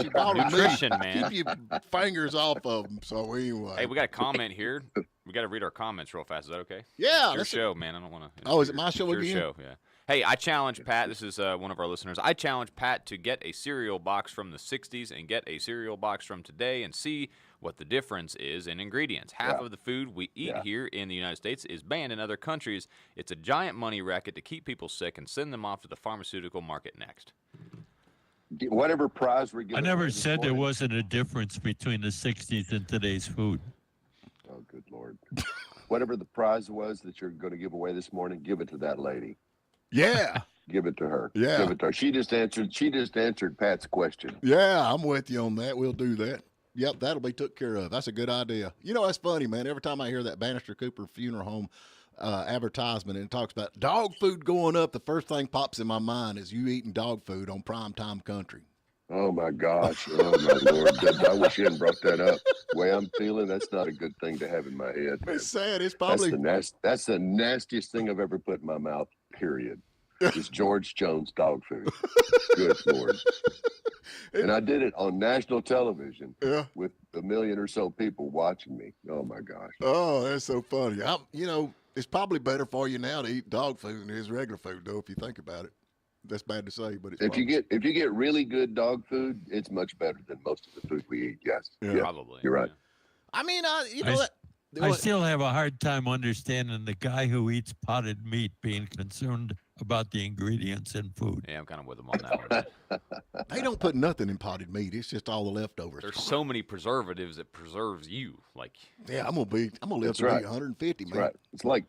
she brought nutrition, man. Keep your fingers off of them. So anyway. Hey, we got a comment here. We got to read our comments real fast. Is that okay? Yeah. It's your show, man. I don't want to. Oh, is it my show again? Your show, yeah. Hey, I challenge Pat. This is one of our listeners. I challenge Pat to get a cereal box from the 60s and get a cereal box from today and see what the difference is in ingredients. Half of the food we eat here in the United States is banned in other countries. It's a giant money racket to keep people sick and send them off to the pharmaceutical market next. Whatever prize we're giving. I never said there wasn't a difference between the 60s and today's food. Oh, good Lord. Whatever the prize was that you're going to give away this morning, give it to that lady. Yeah. Give it to her. Yeah. Give it to her. She just answered Pat's question. Yeah, I'm with you on that. We'll do that. Yep, that'll be took care of. That's a good idea. You know, that's funny, man. Every time I hear that Bannister Cooper Funeral Home advertisement and it talks about dog food going up, the first thing pops in my mind is you eating dog food on primetime country. Oh, my gosh. Oh, my Lord. I wish you hadn't brought that up. The way I'm feeling, that's not a good thing to have in my head. Man. It's sad. It's probably... That's the nastiest thing I've ever put in my mouth, period. Is George Jones dog food. Good Lord. And I did it on national television with 1 million or so people watching me. Oh, my gosh. Oh, that's so funny. You know, it's probably better for you now to eat dog food than it is regular food, though, if you think about it. That's bad to say, but it's if you get really good dog food, it's much better than most of the food we eat. Yes, probably. You're right. I mean, I still have a hard time understanding the guy who eats potted meat being concerned about the ingredients in food. Yeah, I'm kind of with them on that one. They don't put nothing in potted meat. It's just all the leftovers. There's so many preservatives that preserves you. Like, yeah, I'm gonna live That's to right. be 150, That's man. right.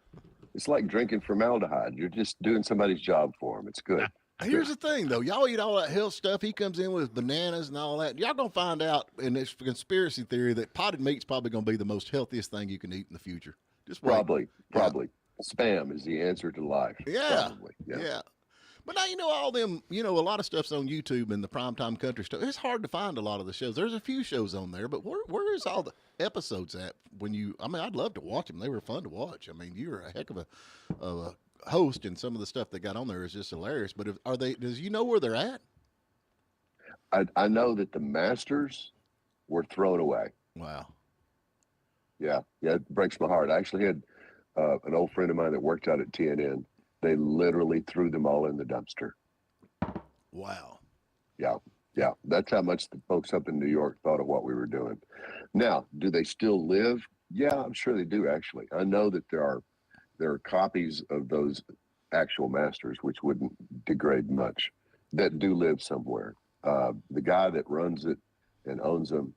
It's like drinking formaldehyde. You're just doing somebody's job for them. It's good. Here's the thing, though. Y'all eat all that health stuff. He comes in with bananas and all that. Y'all gonna find out in this conspiracy theory that potted meat's probably gonna be the most healthiest thing you can eat in the future. Just wait. Probably. Spam is the answer to life. Yeah. Probably. Yeah. But now, all them, a lot of stuff's on YouTube and the primetime country stuff. It's hard to find a lot of the shows. There's a few shows on there, but where is all the episodes at I'd love to watch them. They were fun to watch. I mean, you're a heck of a host, and some of the stuff they got on there is just hilarious. But does where they're at? I know that the Masters were thrown away. Wow. Yeah, it breaks my heart. I actually had an old friend of mine that worked out at TNN. They literally threw them all in the dumpster. Wow. Yeah. That's how much the folks up in New York thought of what we were doing. Now, do they still live? Yeah, I'm sure they do, actually. I know that there are copies of those actual Masters, which wouldn't degrade much, that do live somewhere. The guy that runs it and owns them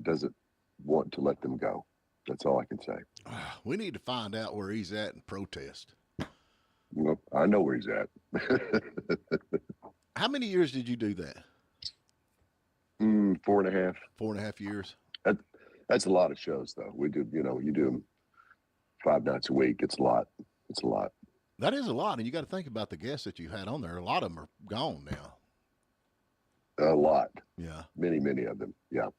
doesn't want to let them go. That's all I can say. We need to find out where he's at and protest. Well, I know where he's at. How many years did you do that? 4.5. 4.5 years. That's a lot of shows, though. We do, you do them 5 nights a week. It's a lot. That is a lot, and you got to think about the guests that you had on there. A lot of them are gone now. A lot. Yeah. Many of them. Yeah.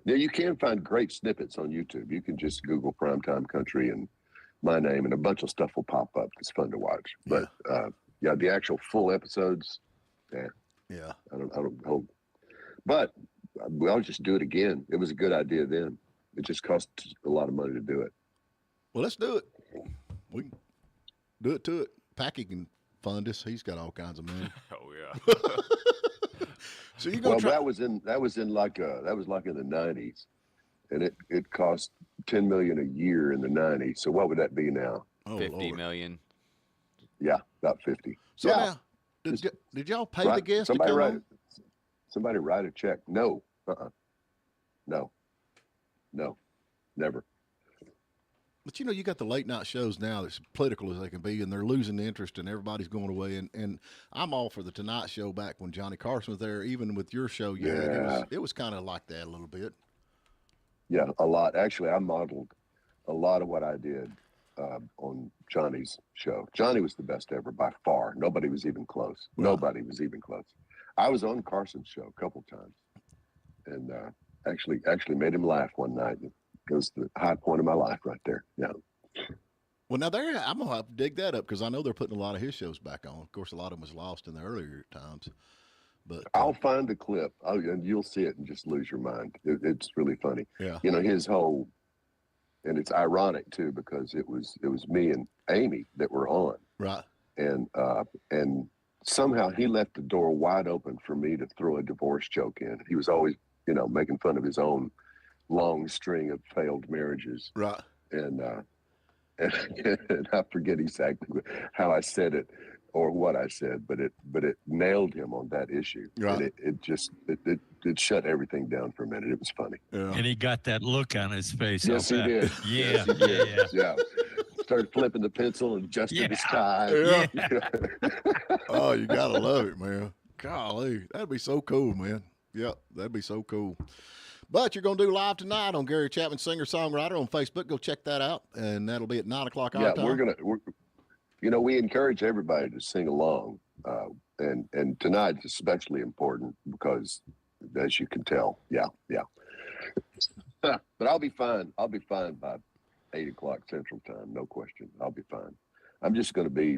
Now, you can find great snippets on YouTube. You can just Google Primetime Country and my name, and a bunch of stuff will pop up. It's fun to watch. But the actual full episodes, yeah. I don't. But I'll just do it again. It was a good idea then. It just cost a lot of money to do it. Well, let's do it. We can do it to it. Packy can fund us. He's got all kinds of money. Oh yeah. So you gonna try? That was in like in the 90s, and it cost $10 million a year in the 90s. So what would that be now? 50 million. Yeah, about 50. So now, did y'all pay the guests to come on? Somebody write a check. No. No, never. But you got the late night shows now that's political as they can be, and they're losing interest, and everybody's going away. And I'm all for the Tonight Show back when Johnny Carson was there. Even with your show, it was kind of like that a little bit. Yeah, a lot. Actually, I modeled a lot of what I did on Johnny's show. Johnny was the best ever by far. Nobody was even close. Nobody was even close. I was on Carson's show a couple times, and actually made him laugh one night. It was the high point of my life right there. Yeah. Well, now I'm gonna have to dig that up because I know they're putting a lot of his shows back on. Of course, a lot of them was lost in the earlier times. But I'll find the clip. And you'll see it and just lose your mind. It's really funny. Yeah. His whole, and it's ironic too because it was me and Amy that were on. Right. And somehow he left the door wide open for me to throw a divorce joke in. He was always, making fun of his own long string of failed marriages. Right. And I forget exactly how I said it or what I said, but it nailed him on that issue. Right. And it shut everything down for a minute. It was funny. Yeah. And he got that look on his face. Yes, he did. Yeah. Yes, he did. Yeah. Started flipping the pencil and adjusting his tie. Yeah. Oh, you gotta love it, man. Golly, that'd be so cool, man. Yep, that'd be so cool. But you're going to do live tonight on Gary Chapman, singer-songwriter on Facebook. Go check that out, and that'll be at 9 o'clock our time. We encourage everybody to sing along, and tonight's especially important because, as you can tell, yeah. But I'll be fine. I'll be fine by 8 o'clock Central Time, no question. I'll be fine. I'm just going to be,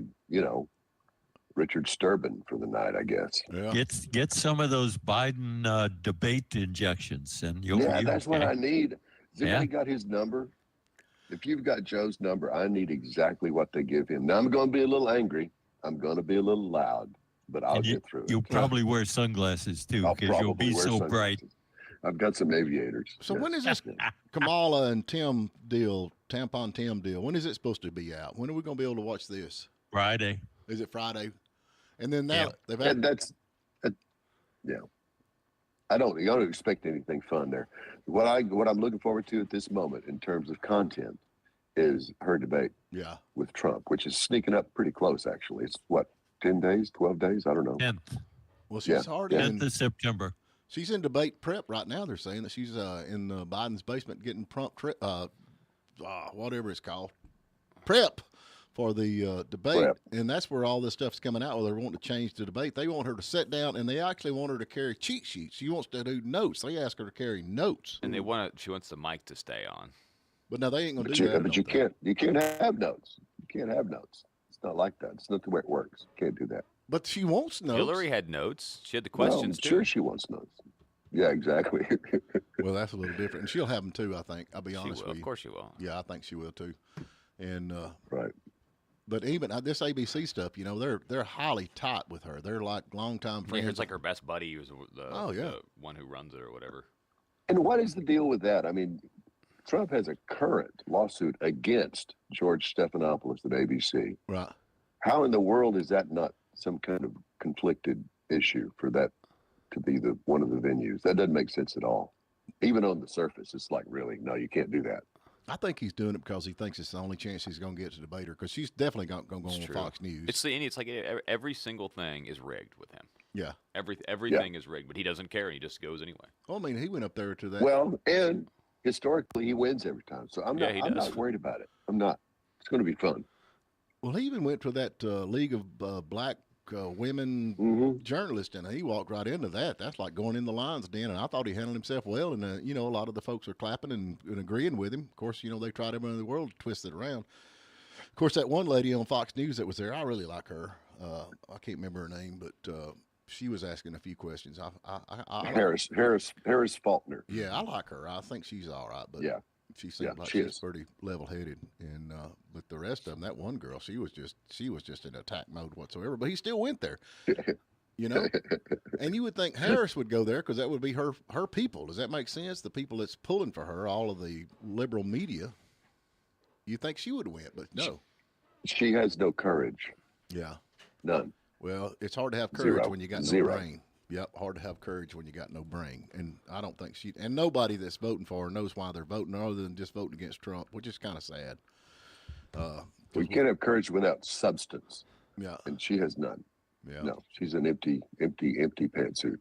Richard Sturban for the night, I guess. Yeah. Get some of those Biden debate injections, and you'll be that's okay. what I need. Has anybody got his number? If you've got Joe's number, I need exactly what they give him. Now, I'm going to be a little angry. I'm going to be a little loud, but I'll get through it. You'll probably wear sunglasses, too, because you'll be so bright. I've got some aviators. So when is this Kamala and Tim deal, Tampon Tim deal, when is it supposed to be out? When are we going to be able to watch this? Friday. Is it Friday? And then now they've had. And that's, yeah. I don't expect anything fun there. What I'm looking forward to at this moment in terms of content is her debate. Yeah. With Trump, which is sneaking up pretty close. Actually, it's what 10 days, 12 days. I don't know. 10th. Well, she's already 10th of September. She's in debate prep right now. They're saying that she's in Biden's basement getting whatever it's called, prep for the debate. Prep. And that's where all this stuff's coming out. Well, they're wanting to change the debate. They want her to sit down, and they actually want her to carry cheat sheets. She wants to do notes. They ask her to carry notes. And she wants the mic to stay on. But no, they ain't going to do that. But you can't have notes. You can't have notes. It's not like that. It's not the way it works. You can't do that. But she wants notes. Hillary had notes. She had the questions too. Sure, she wants notes. Yeah, exactly. Well, that's a little different, and she'll have them too. I think. I'll be honest with you. Of course, she will. Yeah, I think she will too. And right. But even this ABC stuff, they're highly tight with her. They're like longtime friends. Yeah, it's like her best buddy who's the one who runs it or whatever. And what is the deal with that? I mean, Trump has a current lawsuit against George Stephanopoulos at ABC. Right. How in the world is that not some kind of conflicted issue for that to be one of the venues? That doesn't make sense at all. Even on the surface, it's like, really, no, you can't do that. I think he's doing it because he thinks it's the only chance he's going to get to debate her, because she's definitely going to go on Fox News. It's like every single thing is rigged with him. Yeah. Everything is rigged, but he doesn't care, and he just goes anyway. Well, I mean, he went up there to that. Well, and historically, he wins every time, so I'm not worried about it. I'm not. It's going to be fun. Well, he even went to that League of Black women journalists, and he walked right into that. That's like going in the lion's den, and I thought he handled himself well. And a lot of the folks are clapping and agreeing with him. Of course, they tried everyone in the world to twist it around. Of course, that one lady on Fox News that was there, I really like her. I can't remember her name, but she was asking a few questions. Harris Faulkner. Yeah, I like her. I think she's all right, but yeah. She seemed like she's pretty level-headed, and with the rest of them, that one girl, she was just in attack mode whatsoever. But he still went there, And you would think Harris would go there because that would be her people. Does that make sense? The people that's pulling for her, all of the liberal media. You think she would win, but no. She has no courage. Yeah, none. Well, it's hard to have courage when you got no brain. Yep, hard to have courage when you got no brain. And I don't think and nobody that's voting for her knows why they're voting other than just voting against Trump, which is kind of sad. We can't have courage without substance. Yeah. And she has none. Yeah. No, she's an empty pantsuit.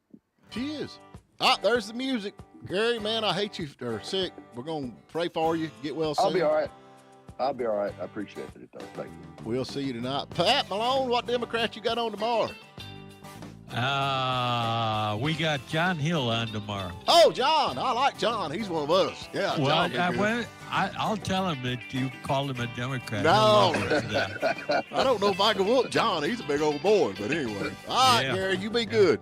She is. Ah, there's the music. Gary, man, I hate you are sick. We're going to pray for you. Get well soon. I'll be all right. I appreciate it, though. Thank you. We'll see you tonight. Pat Malone, what Democrat you got on tomorrow? We got John Hill on tomorrow. Oh, John. I like John. He's one of us. Yeah. Well, I'll tell him that you called him a Democrat. No. I don't know if I can whoop John. He's a big old boy. But anyway. All right, Gary, you be good.